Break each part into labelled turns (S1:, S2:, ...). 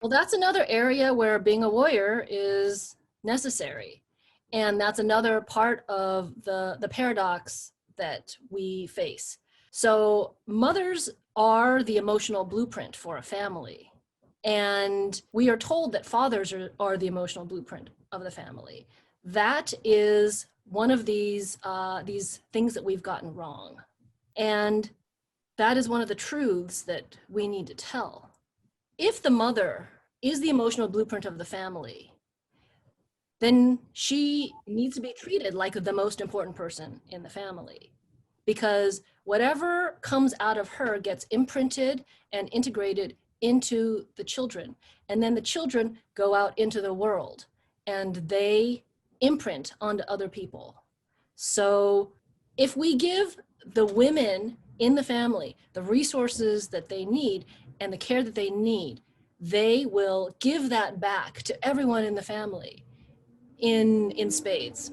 S1: Well, that's another area where being a warrior is necessary. And that's another part of the paradox that we face. So mothers are the emotional blueprint for a family. And we are told that fathers are the emotional blueprint of the family. That is one of these things that we've gotten wrong. And that is one of the truths that we need to tell. If the mother is the emotional blueprint of the family, then she needs to be treated like the most important person in the family, because whatever comes out of her gets imprinted and integrated into the children. And then the children go out into the world and they imprint onto other people. So if we give the women in the family the resources that they need and the care that they need, they will give that back to everyone in the family in spades.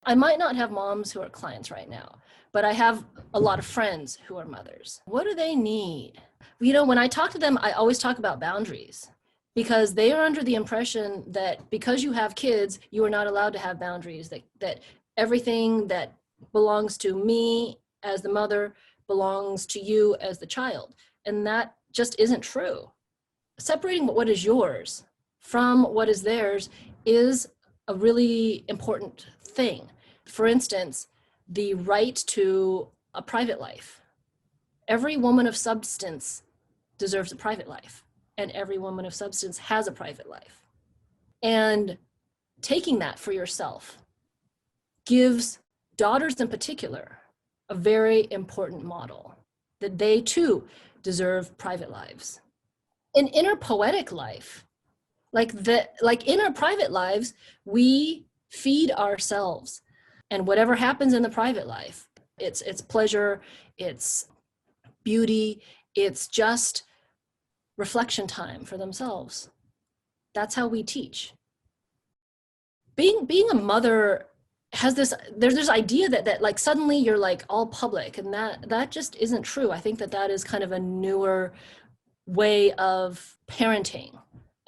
S1: I might not have moms who are clients right now, but I have a lot of friends who are mothers. What do they need? You know, when I talk to them, I always talk about boundaries, because they are under the impression that because you have kids, you are not allowed to have boundaries, that everything that belongs to me as the mother belongs to you as the child. And that just isn't true. Separating what is yours from what is theirs is a really important thing. For instance, the right to a private life. Every woman of substance deserves a private life, and every woman of substance has a private life. And taking that for yourself gives daughters in particular a very important model, that they too deserve private lives. An inner poetic life, like in our private lives, we feed ourselves, and whatever happens in the private life, it's pleasure, it's beauty, it's just reflection time for themselves. That's how we teach. Being a mother has there's this idea that like suddenly you're like all public, and that just isn't true. I think that is kind of a newer way of parenting,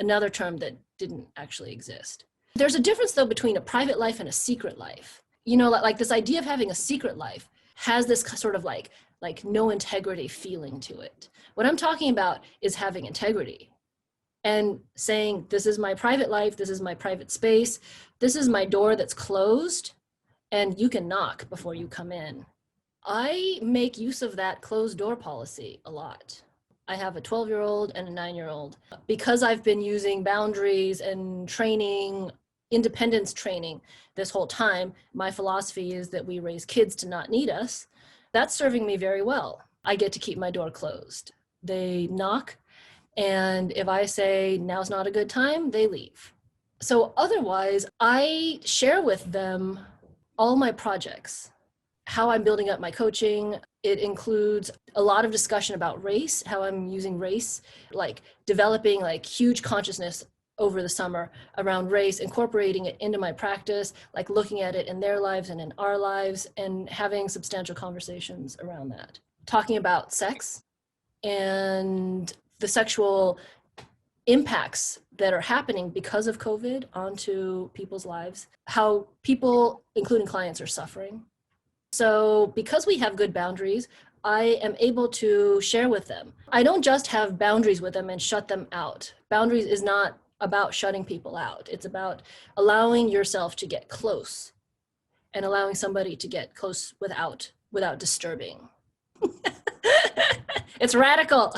S1: another term that didn't actually exist. There's a difference though between a private life and a secret life. You know, like this idea of having a secret life has this sort of like no integrity feeling to it. What I'm talking about is having integrity and saying, this is my private life, this is my private space, this is my door that's closed, and you can knock before you come in. I make use of that closed door policy a lot. I have a 12-year-old and a 9-year-old. Because I've been using boundaries and training, independence training this whole time, my philosophy is that we raise kids to not need us. That's serving me very well. I get to keep my door closed. They knock, and if I say now's not a good time, they leave. So otherwise, I share with them all my projects, how I'm building up my coaching. It includes a lot of discussion about race, how I'm using race, like developing like huge consciousness over the summer around race, incorporating it into my practice, like looking at it in their lives and in our lives, and having substantial conversations around that. Talking about sex and the sexual impacts that are happening because of COVID onto people's lives, how people, including clients, are suffering. So because we have good boundaries, I am able to share with them. I don't just have boundaries with them and shut them out. Boundaries is not about shutting people out. It's about allowing yourself to get close and allowing somebody to get close without disturbing. It's radical.